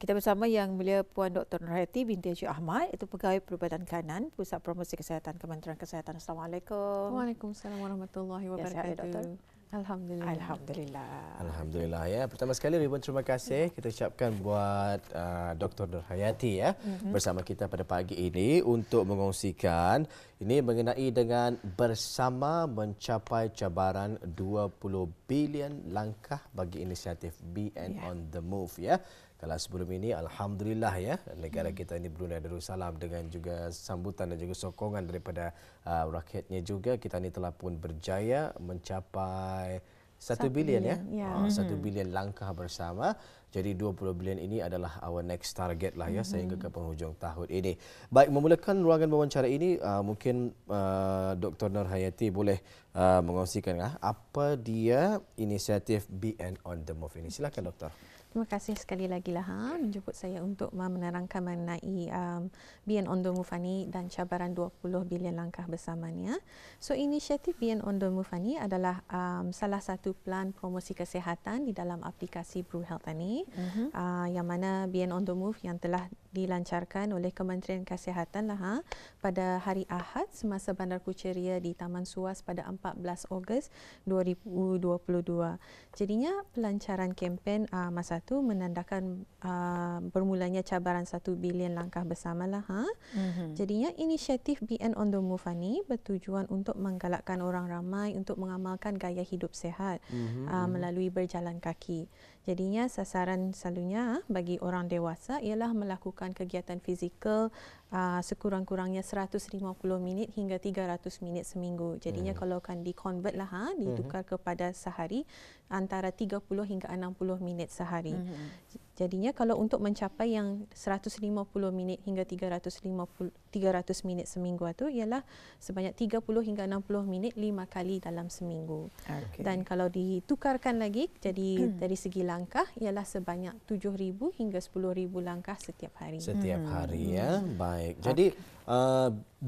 Kita bersama Yang Mulia Puan Dr. Nurhayati binti Haji Ahmad, itu Pegawai Perubatan Kanan, Pusat Promosi Kesihatan Kementerian Kesihatan. Assalamualaikum. Waalaikumsalam warahmatullahi wabarakatuh. Alhamdulillah. Alhamdulillah. Alhamdulillah ya. Pertama sekali ribuan terima kasih kita ucapkan buat Dr. Nurhayati ya bersama kita pada pagi ini untuk mengongsikan ini mengenai dengan bersama mencapai cabaran 20 bilion langkah bagi inisiatif BN on the Move ya. Kalau sebelum ini alhamdulillah ya negara kita ini Brunei Darussalam dengan juga sambutan dan juga sokongan daripada rakyatnya juga kita ini telah pun berjaya mencapai 1 bilion ya. 1 bilion langkah bersama. Jadi 20 bilion ini adalah our next target lah ya sehingga ke penghujung tahun ini. Baik, memulakan ruangan wawancara ini mungkin Dr. Nurhayati boleh mengongsikan apa dia inisiatif BN on the Move ini. Silakan doktor. Terima kasih sekali lagi lah menjemput saya untuk menerangkan mengenai BN on the Move ini dan cabaran 20 bilion langkah bersamanya. So inisiatif BN on the Move ini adalah salah satu plan promosi kesihatan di dalam aplikasi Bru Health ini, yang mana BN on the Move yang telah dilancarkan oleh Kementerian Kesihatan lah pada hari Ahad semasa Bandar Kuching di Taman Suas pada 14 Ogos 2022. Jadinya pelancaran kempen masa itu menandakan bermulanya cabaran 1 bilion langkah bersama lah. Jadinya inisiatif BN on the Move ini bertujuan untuk menggalakkan orang ramai untuk mengamalkan gaya hidup sihat melalui berjalan kaki. Jadinya sasaran selalunya bagi orang dewasa ialah melakukan kegiatan fizikal sekurang-kurangnya 150 minit hingga 300 minit seminggu. Jadinya kalau kan di-convert lah, ditukar kepada sehari antara 30 hingga 60 minit sehari. Jadinya kalau untuk mencapai yang 150 minit hingga 300 minit seminggu itu ialah sebanyak 30 hingga 60 minit 5 kali dalam seminggu. Dan kalau ditukarkan lagi jadi dari segi langkah ialah sebanyak 7,000 hingga 10,000 langkah setiap hari. Setiap hari ya. Baik. Jadi 20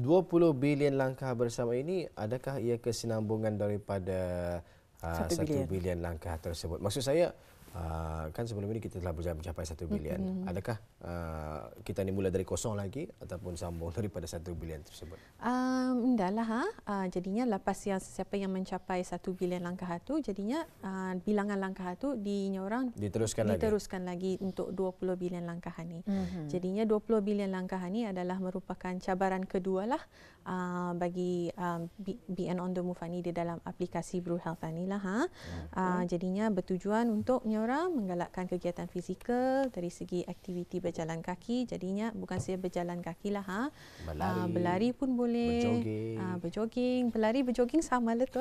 bilion langkah bersama ini adakah ia kesinambungan daripada 1 bilion langkah tersebut? Maksud saya kan sebelum ini kita telah berjaya mencapai 1 bilion. Adakah kita ni mulai dari kosong lagi ataupun sambung daripada 1 bilion tersebut? Entahlah. Jadinya lepas siapa yang mencapai 1 bilion langkah itu, jadinya bilangan langkah itu diteruskan lagi untuk 20 bilion langkah ini. Jadinya 20 bilion langkah ini adalah merupakan cabaran kedua lah bagi BN on the Move ini di dalam aplikasi Bru Health ini lah. Jadinya bertujuan untuk orang menggalakkan kegiatan fizikal dari segi aktiviti berjalan kaki. Jadinya bukan saja berjalan kaki lah, berlari pun boleh, berjoging, berjoging sama lah tu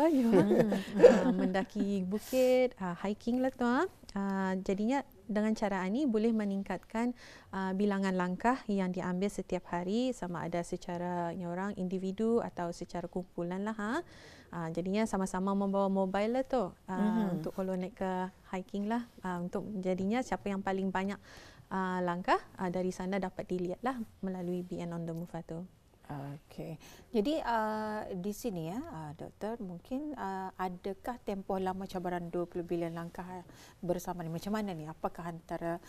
mendaki bukit, hiking lah tu. Jadinya dengan cara ini boleh meningkatkan bilangan langkah yang diambil setiap hari, sama ada secara orang individu atau secara kumpulan lah. Jadinya sama-sama membawa mobile lah tu untuk kalau naik ke hiking lah, untuk jadinya siapa yang paling banyak langkah dari sana dapat dilihat lah melalui BN on the Move itu. Okey. Jadi di sini ya doktor, mungkin adakah tempoh lama cabaran 20 bilion langkah bersama ni? Macam mana ni? Apakah antara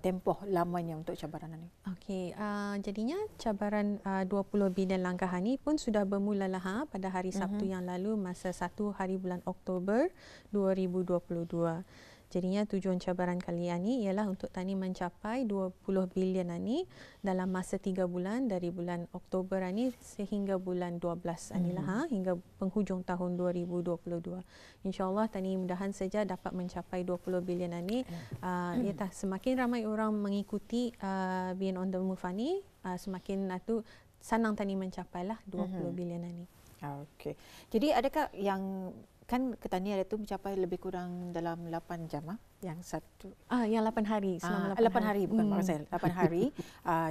tempoh lamanya untuk cabaran ini? Okey, jadinya cabaran 20 bilion langkah ini pun sudah bermula lah pada hari Sabtu yang lalu masa 1 hari bulan Oktober 2022. Jadinya tujuan cabaran kali ini ialah untuk tani mencapai 20 bilion ini dalam masa 3 bulan dari bulan Oktober ini sehingga bulan 12 inilah hingga penghujung tahun 2022. InsyaAllah tani mudahan saja dapat mencapai 20 bilion ini. Semakin ramai orang mengikuti BN on the Move ini, semakin senang tani mencapailah 20 bilion ini. Okey. Jadi adakah yang kan ketani ada tu mencapai lebih kurang dalam 8 jam yang satu yang 8 hari selama 8 hari bukan maksud saya 8 hari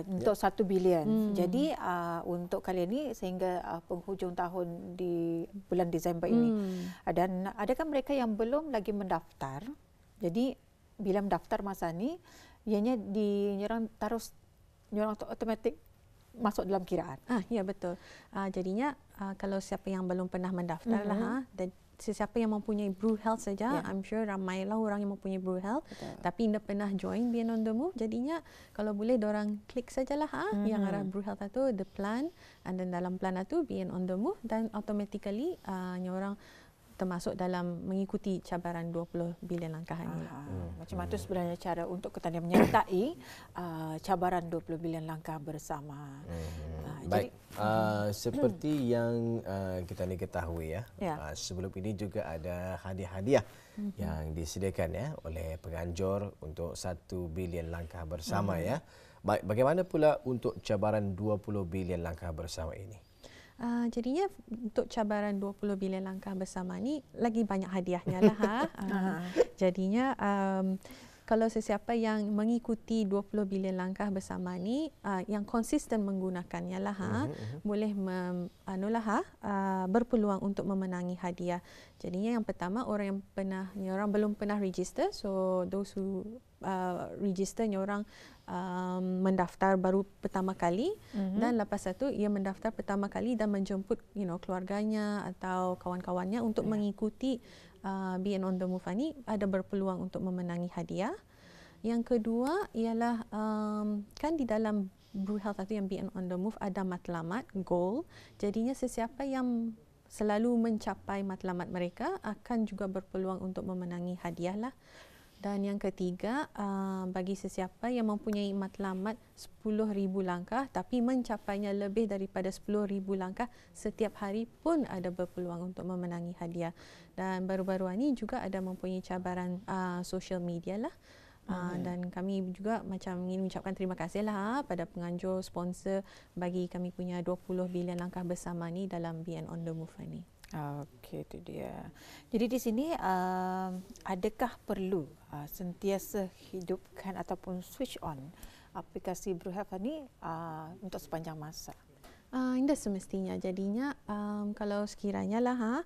untuk 1 bilion. Jadi untuk kali ini sehingga penghujung tahun di bulan Disember ini. Dan adakah mereka yang belum lagi mendaftar? Jadi bila mendaftar masa ni ianya dinyerang automatik masuk dalam kiraan. Ya betul. Jadinya kalau siapa yang belum pernah mendaftar lah sesiapa yang mempunyai Brew Health saja, I'm sure ramailah orang yang mempunyai Brew Health, tapi tidak pernah join Beyond on the Move. Jadinya kalau boleh dorang klik sajalah yang arah Brew Health itu, the plan, and then dalam plan itu Beyond on the Move, dan automatically orang termasuk dalam mengikuti cabaran 20 bilion langkah ini. Macam mana tu sebenarnya cara untuk kita menyertai cabaran 20 bilion langkah bersama. Baik, seperti yang kita ni ketahui sebelum ini juga ada hadiah-hadiah yang disediakan oleh penganjur untuk 1 bilion langkah bersama Baik, bagaimana pula untuk cabaran 20 bilion langkah bersama ini? Jadinya untuk cabaran 20 bilion langkah bersama ni lagi banyak hadiahnya lah. Jadinya kalau sesiapa yang mengikuti 20 bilion langkah bersama ni yang konsisten menggunakannya lah boleh berpeluang untuk memenangi hadiah. Jadinya yang pertama orang yang belum pernah register, so those who register orang mendaftar baru pertama kali dan lepas itu ia mendaftar pertama kali dan menjemput keluarganya atau kawan-kawannya untuk mengikuti Beyond on the Move ini ada berpeluang untuk memenangi hadiah. Yang kedua ialah kan di dalam Brew Health itu yang Beyond on the Move ada matlamat, goal. Jadinya sesiapa yang selalu mencapai matlamat mereka akan juga berpeluang untuk memenangi hadiah lah. Dan yang ketiga, bagi sesiapa yang mempunyai matlamat 10,000 langkah tapi mencapainya lebih daripada 10,000 langkah setiap hari pun ada berpeluang untuk memenangi hadiah. Dan baru-baru ini juga ada mempunyai cabaran social media lah. Dan kami juga macam ingin mengucapkan terima kasih lah pada penganjur sponsor bagi kami punya 20 bilion langkah bersama ni dalam Beyond on the Move ini. Okey, itu dia. Jadi di sini adakah perlu sentiasa hidupkan ataupun switch on aplikasi Brew Health ini untuk sepanjang masa? Tidak semestinya. Jadinya kalau sekiranya lah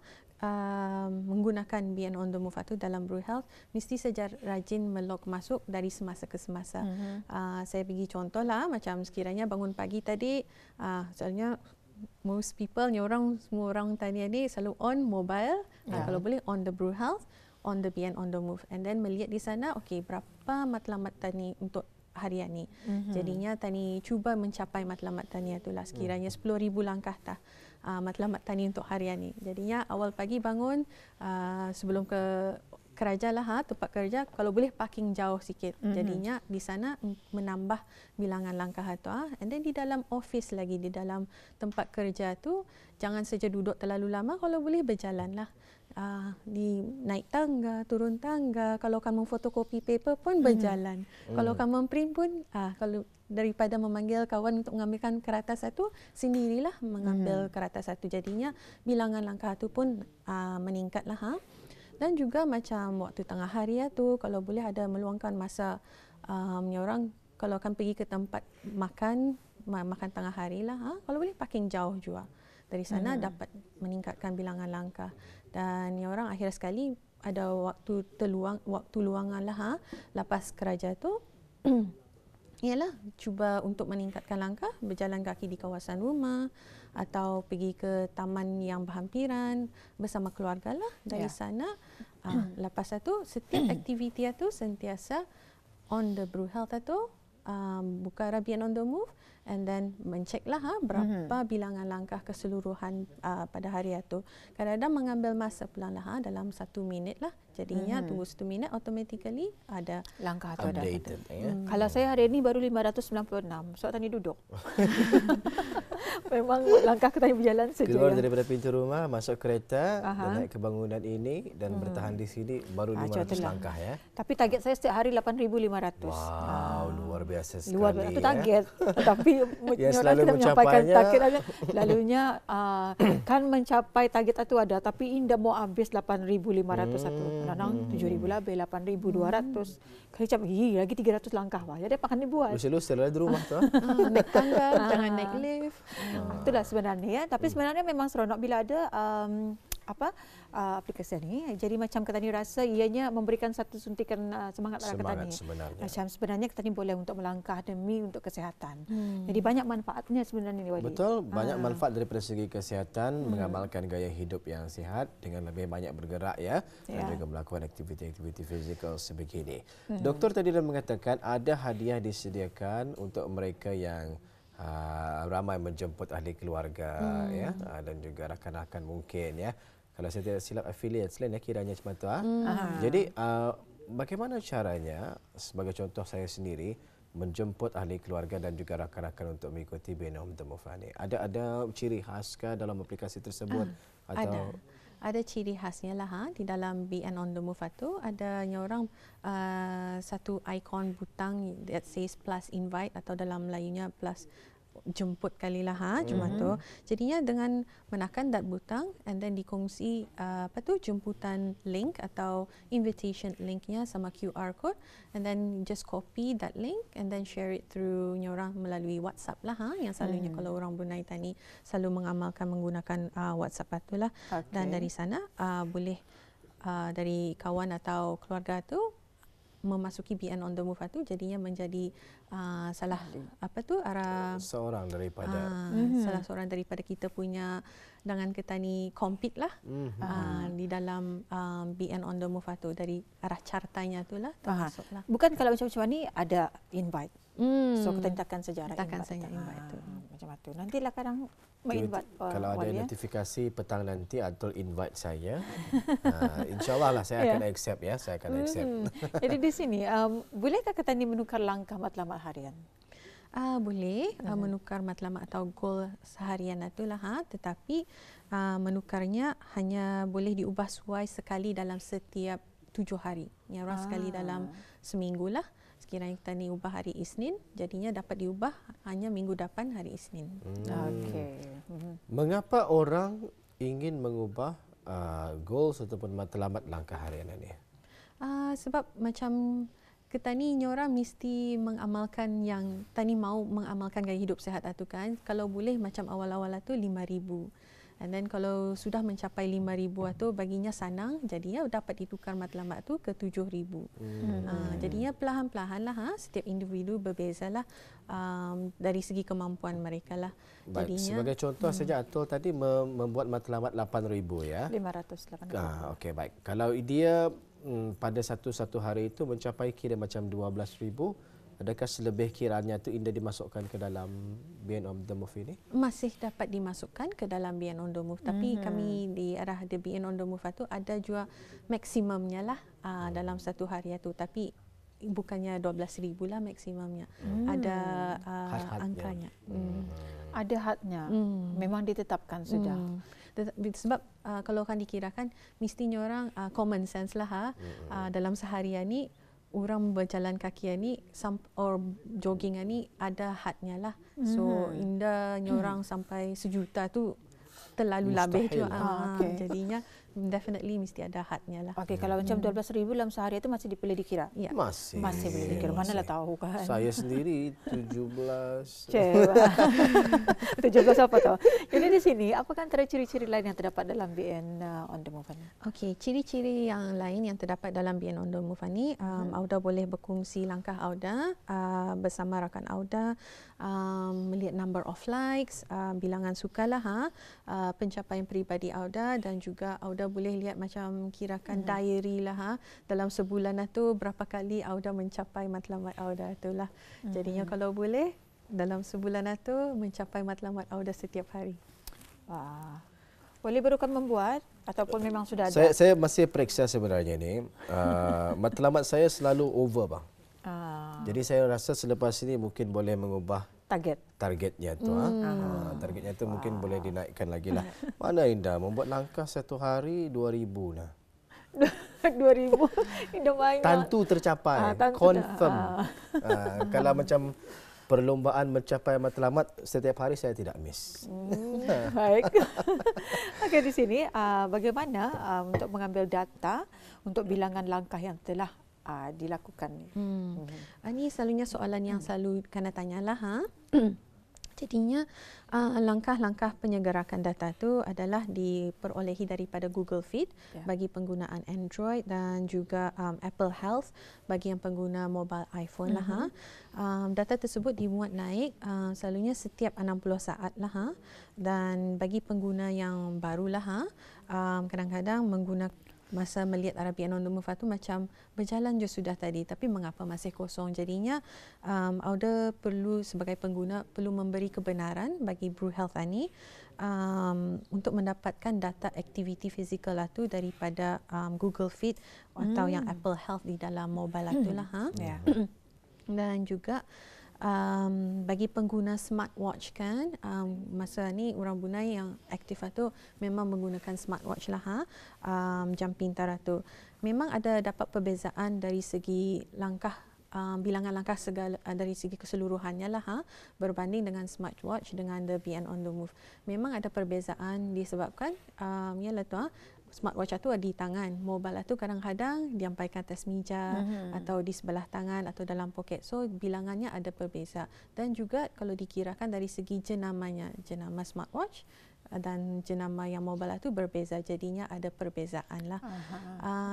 menggunakan Beyond on the Move itu dalam Brew Health, mesti saja rajin melog masuk dari semasa ke semasa. Saya bagi contoh lah, macam sekiranya bangun pagi tadi, soalnya most people, semua orang tanya ni selalu on mobile, kalau boleh on the Brew Health, on the Beyond on the Move, and then melihat di sana, okey berapa matlamat tani untuk harian ni. Jadinya tani cuba mencapai matlamat tani itulah sekiranya 10,000 langkah matlamat tani untuk harian ni. Jadinya awal pagi bangun sebelum ke kerja lah tempat kerja, kalau boleh parking jauh sikit. Jadinya di sana menambah bilangan langkah tu. And then di dalam office lagi, di dalam tempat kerja tu jangan saja duduk terlalu lama, kalau boleh berjalan lah. Di naik tangga, turun tangga, kalau kamu fotokopi paper pun berjalan. Kalau kamu print pun kalau daripada memanggil kawan untuk mengambilkan kertas satu, sendirilah mengambil kertas satu. Jadinya bilangan langkah tu pun meningkatlah. Dan juga macam waktu tengah hari tu, kalau boleh ada meluangkan masa orang kalau akan pergi ke tempat makan tengah hari lah, kalau boleh parking jauh juga. Dari sana dapat meningkatkan bilangan langkah. Dan orang akhir sekali ada waktu luangan lah lepas kerja tu ialah cuba untuk meningkatkan langkah, berjalan kaki di kawasan rumah atau pergi ke taman yang berhampiran bersama keluarga lah. Dari sana lepas itu setiap aktiviti itu sentiasa on the Brew Health itu buka Beyond on the Move, and then menceklah berapa bilangan langkah keseluruhan pada hari itu. Kadang-kadang mengambil masa pulang lah dalam 1 minit lah. Jadinya tunggu 1 minit, automatically ada langkah tu ada. Ya. Kalau saya hari ini baru 596, sebab tadi duduk. Memang langkah kita berjalan saja. Keluar daripada pintu rumah, masuk kereta, dan naik ke bangunan ini dan bertahan di sini baru 500 langkah ya. Tapi target saya setiap hari 8,500. Wow, luar biasa sekali. Luar biasa, itu target. Tapi yang orang selalu kita menyampaikan target mencapainya. Lalunya kan mencapai target itu ada, tapi indah mau habis 8,500 satu. Kadang 7,000 lebih, 8,200. Kali cap lagi 300 langkah wah. Jadi apa kan dibuat? Lusa-lusa lah di rumah tu. naik tangga, jangan naik lift. Itulah sebenarnya ya. Tapi sebenarnya memang seronok bila ada aplikasi ini. Jadi macam Ketani rasa ianya memberikan satu suntikan semangat kepada Ketani. Sebenarnya. Macam sebenarnya Ketani boleh untuk melangkah demi untuk kesihatan. Jadi banyak manfaatnya sebenarnya ni Wali. Betul, banyak manfaat daripada segi kesihatan, mengamalkan gaya hidup yang sihat dengan lebih banyak bergerak ya, dan juga melakukan aktiviti-aktiviti fizikal sebegini. Doktor tadi dah mengatakan ada hadiah disediakan untuk mereka yang ramai menjemput ahli keluarga ya, dan juga rakan-rakan mungkin ya. Kalau saya tidak silap affiliate lain ya, kiranya macam tu. Jadi bagaimana caranya, sebagai contoh saya sendiri, menjemput ahli keluarga dan juga rakan-rakan untuk mengikuti BN Omdo Mufani? Ada ciri khas kah dalam aplikasi tersebut? Atau ada ciri khasnya lah di dalam BN Omdo Mufatu. Ada orang satu ikon butang that says plus invite, atau dalam Melayunya plus jemput kali lah cuma tu. Jadinya dengan menekan that butang and then dikongsi jemputan link atau invitation linknya sama QR code, and then just copy that link and then share it through orang melalui WhatsApp lah yang selalunya kalau orang Brunei tani selalu mengamalkan menggunakan WhatsApp itulah. Dan dari sana boleh dari kawan atau keluarga tu memasuki BN Omdo Mufatu, jadinya menjadi salah seorang daripada salah seorang daripada kita punya dengan Ketani compete lah di dalam BN Omdo Mufatu. Dari arah cartanya itulah termasuklah. Bukan kalau macam-macam ni ada invite. So kita takkan sejarah invite tu. Macam tu. Nantilah kadang invite kalau ada notifikasi petang nanti atau invite saya, insyaAllah lah saya akan accept ya, saya akan accept. Jadi di sini bolehkah Ketani menukar langkah matlamat harian? Boleh menukar matlamat atau goal seharian itulah tetapi menukarnya hanya boleh diubah suai sekali dalam setiap 7 hari. Orang sekali dalam seminggu lah. Sekiranya kita ni ubah hari Isnin, jadinya dapat diubah hanya minggu depan hari Isnin. Mengapa orang ingin mengubah goals ataupun matlamat langkah harian ini? Sebab macam kita ni orang mesti mengamalkan yang tani mau mengamalkan gaya hidup sihat itu kan. Kalau boleh macam awal-awal tu 5,000. And then kalau sudah mencapai 5,000 tu baginya senang, jadinya dapat ditukar matlamat tu ke 7,000. Jadinya perlahan-perlahan lah setiap individu berbezalah dari segi kemampuan mereka lah. Baik, sebagai contoh saja Atul tadi membuat matlamat 8,000 ya. 508. Okey, baik. Kalau dia pada satu hari itu mencapai kira macam 12,000, adakah selebih kiranya itu indah dimasukkan ke dalam BN Omdo Muf ini? Masih dapat dimasukkan ke dalam BN Omdo Muf, tapi kami di arah the BN Omdo Muf itu ada juga maksimumnya lah dalam satu hari itu, tapi bukannya 12,000 lah maksimumnya. Ada angkanya. Ada hadnya. Memang ditetapkan sudah. Sebab kalau kan dikirakan mestinya orang common sense lah dalam seharian ni orang berjalan kaki ni or jogging ni ada hadnya lah. So indahnya orang sampai 1,000,000 tu terlalu lebih tu. Jadinya definitely mesti ada hadnya lah. Okey, kalau macam 12,000 dalam sehari itu masih boleh dikira? Ya. Masih boleh dikira. Manalah tahu kan. Saya sendiri 17. 17 apa tahu. Jadi di sini apakah antara ciri-ciri lain yang terdapat dalam BN Omdo Muf ni? Okey, ciri-ciri yang lain yang terdapat dalam BN Omdo Muf ni, Auda boleh berkongsi langkah Auda bersama rakan Auda, melihat number of likes, bilangan sukalah pencapaian peribadi Auda, dan juga Auda boleh lihat macam kirakan diary lah dalam sebulan itu berapa kali Auda mencapai matlamat Auda itulah. Jadinya kalau boleh dalam sebulan itu mencapai matlamat Auda setiap hari. Boleh berukan membuat ataupun memang sudah ada? Saya masih periksa sebenarnya ni. Matlamat saya selalu over bang. Jadi saya rasa selepas ini mungkin boleh mengubah targetnya tu. Targetnya tu mungkin boleh dinaikkan lagi lah. Mana indah membuat langkah satu hari 2,000 lah. 2,000 indah banyak. Tentu tercapai, confirm. Kalau macam perlombaan mencapai matlamat setiap hari saya tidak miss. Baik. Okey, di sini bagaimana untuk mengambil data untuk bilangan langkah yang telah dilakukan ni? Ini selalunya soalan yang selalu kena tanyalah. Jadinya langkah-langkah penyegerakan data itu adalah diperolehi daripada Google Fit bagi penggunaan Android dan juga Apple Health bagi yang pengguna mobile iPhone lah. Data tersebut dimuat naik selalunya setiap 60 saat lah. Dan bagi pengguna yang baru lah, kadang-kadang menggunakan masa melihat Arabian on the Move tu macam berjalan je sudah tadi, tapi mengapa masih kosong. Jadinya Auda perlu sebagai pengguna perlu memberi kebenaran bagi Bru Health ini untuk mendapatkan data aktiviti fizikal tu daripada Google Fit atau yang Apple Health di dalam mobile tu lah. Dan juga bagi pengguna smartwatch kan, masa ni orang Brunei yang aktif tu memang menggunakan smartwatch lah, jam pintar tu. Memang ada dapat perbezaan dari segi langkah, bilangan langkah segala dari segi keseluruhannya lah, berbanding dengan smartwatch dengan the BN on the Move. Memang ada perbezaan disebabkan ialah tu smartwatch itu ada di tangan, mobile itu kadang-kadang diampaikan atas meja atau di sebelah tangan atau dalam poket. So bilangannya ada berbeza. Dan juga kalau dikirakan dari segi jenamanya, jenama smartwatch dan jenama yang mobile itu berbeza, jadinya ada perbezaan lah.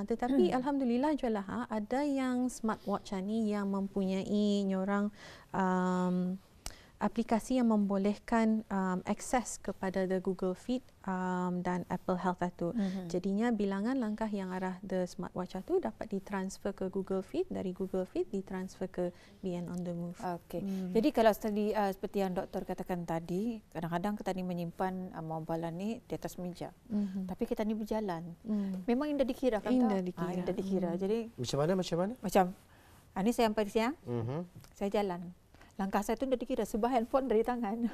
Tetapi alhamdulillah jualah ada yang smartwatch ni yang mempunyai nyorang aplikasi yang membolehkan akses kepada the Google Fit dan Apple Health itu. Jadinya bilangan langkah yang arah the smartwatch itu dapat ditransfer ke Google Fit, dari Google Fit ditransfer ke BN on the Move. Okey. Jadi kalau tadi seperti yang doktor katakan tadi, kadang-kadang kita ni menyimpan mobile ni di atas meja. Tapi kita ni berjalan. Memang indah dikira kan? Indah dikira. Indah dikira. Jadi Macam mana? Macam ini saya sampai siang, saya jalan. Langkah saya tu dah dikira sebab handphone dari tangan.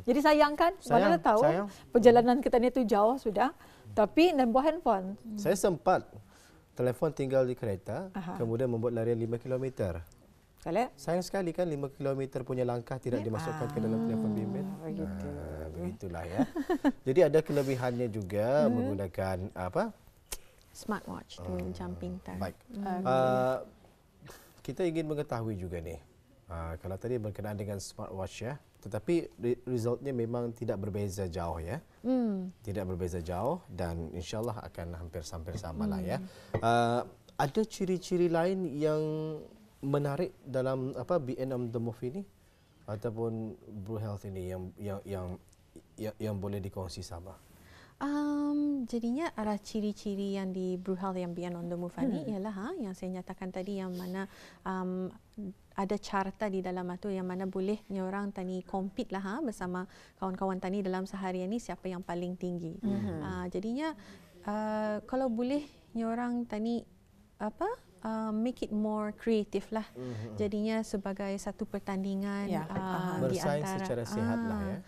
Jadi sayang kan? Mana tahu perjalanan kita ni tu jauh sudah, tapi dan bawa handphone. Saya sempat telefon tinggal di kereta, kemudian membuat larian 5 km. Sayang sekali kan 5 km punya langkah tidak dimasukkan ke dalam telefon bimbit. Begitulah ya. Jadi ada kelebihannya juga menggunakan apa? Smartwatch tu, jam pintar. Baik. Kita ingin mengetahui juga nih. Kalau tadi berkenaan dengan smartwatch ya, tetapi resultnya memang tidak berbeza jauh ya. Tidak berbeza jauh dan insyaAllah akan hampir sama lah ya. Ada ciri-ciri lain yang menarik dalam apa BN on the Move ini ataupun Bru Health ini yang boleh dikongsi sama? Jadinya arah ciri-ciri yang di Bru Health yang BN on the Move ni ialah yang saya nyatakan tadi, yang mana ada carta di dalam itu yang mana boleh orang tani compete lah bersama kawan-kawan tani dalam seharian ni siapa yang paling tinggi. Jadinya kalau boleh orang tani make it more creative lah. Jadinya sebagai satu pertandingan bersaing secara sihat lah ya.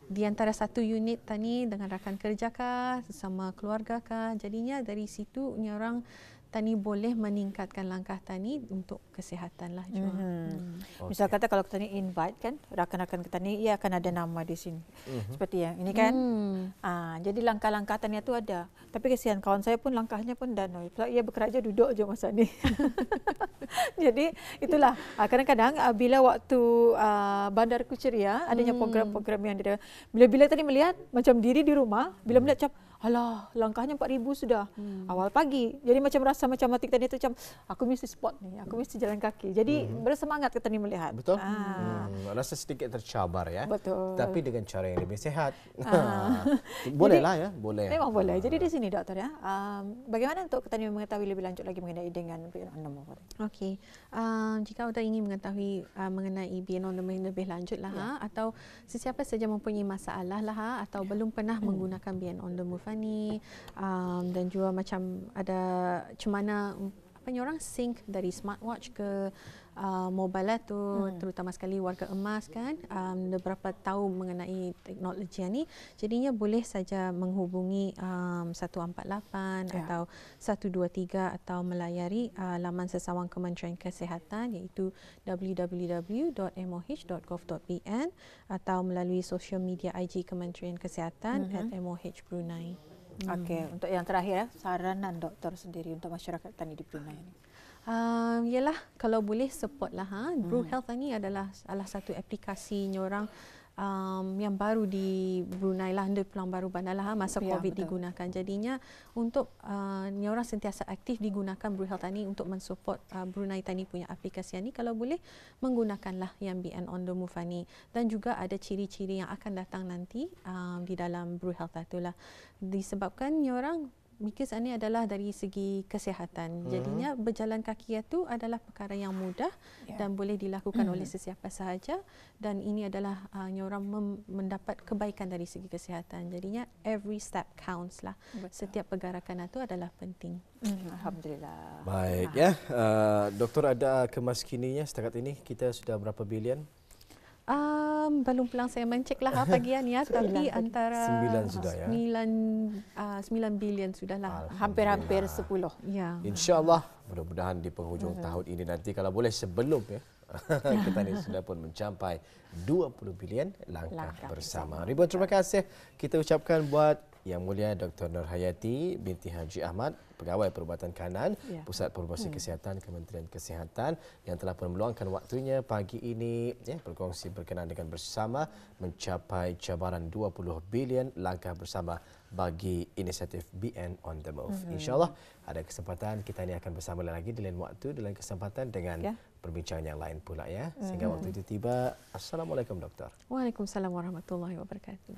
Di antara satu unit tani dengan rakan kerja kah, sama keluarga kah. Jadinya dari situ orang tani boleh meningkatkan langkah tani untuk kesihatan lah juga. Misal kata kalau kita ni invite kan rakan-rakan kita ni, ia akan ada nama di sini. Seperti yang ini kan. Jadi langkah-langkah tani itu ada. Tapi kesian kawan saya pun langkahnya pun danoi. Sebab ia bekerja duduk je masa ni. Jadi itulah kadang-kadang bila waktu Bandar Kuchria adanya program-program yang dia bila-bila tadi melihat macam diri di rumah, bila melihat macam alah, langkahnya 4,000 sudah. Awal pagi. Jadi macam rasa macam hati tadi tu macam aku mesti sport ni, aku mesti jalan kaki. Jadi bersemangat kita ni melihat. Betul. Rasa sedikit tercabar ya. Betul. Tapi dengan cara yang lebih sihat. Bolehlah ya, boleh. Memang boleh. Jadi di sini doktor ya. Bagaimana untuk kita ni mengetahui lebih lanjut lagi mengenai dengan BN on the Move? Okey. Jika anda ingin mengetahui mengenai BN on the Move lebih lanjut lah atau sesiapa saja mempunyai masalah lah atau belum pernah menggunakan BN on the Move ni, dan juga macam ada macam mana orang sync dari smartwatch ke mobile tu, terutama sekali warga emas kan, beberapa tahu mengenai teknologi ni, jadinya boleh saja menghubungi 148 atau 123 atau melayari laman sesawang Kementerian Kesihatan iaitu www.moh.gov.bn atau melalui sosial media IG Kementerian Kesihatan @MOH Brunei. Okey, untuk yang terakhir saranan doktor sendiri untuk masyarakat tani di Brunei ini. Yalah, kalau boleh support lah. Bru Health ni adalah salah satu aplikasi orang yang baru di Brunei lah, peluang baru bandar lah masa COVID digunakan. Jadinya untuk orang sentiasa aktif digunakan Bru Health ni untuk mensupport Brunei Tani punya aplikasi ni. Kalau boleh menggunakanlah yang BN On The Move ni, dan juga ada ciri-ciri yang akan datang nanti di dalam Bru Health itulah. Disebabkan orang because ini adalah dari segi kesihatan. Jadinya berjalan kaki itu adalah perkara yang mudah dan boleh dilakukan oleh sesiapa sahaja, dan ini adalah orang mendapat kebaikan dari segi kesihatan. Jadinya every step counts lah. Setiap pergerakan itu adalah penting. Alhamdulillah. Baik ya. Doktor, ada kemaskininya setakat ini kita sudah berapa bilion? Belum pulang saya mencek lah pagian ya, tapi antara 9 sudah ya. 9 bilion sudahlah. Hampir-hampir 10. Ya. InsyaAllah mudah-mudahan di penghujung tahun ini nanti, kalau boleh sebelum ya kita ni sudah pun mencapai 20 bilion langkah bersama. Ribuan terima kasih kita ucapkan buat Yang Mulia Dr. Nurhayati binti Haji Ahmad, Pegawai Perubatan Kanan, Pusat Promosi Kesihatan Kementerian Kesihatan, yang telah pun meluangkan waktunya pagi ini berkongsi berkenaan dengan bersama mencapai cabaran 20 bilion langkah bersama bagi inisiatif BN On The Move. InsyaAllah ada kesempatan kita ini akan bersama lagi di lain waktu, di lain kesempatan dengan perbincangan yang lain pula ya. Sehingga waktu itu tiba. Assalamualaikum Doktor. Waalaikumsalam warahmatullahi wabarakatuh.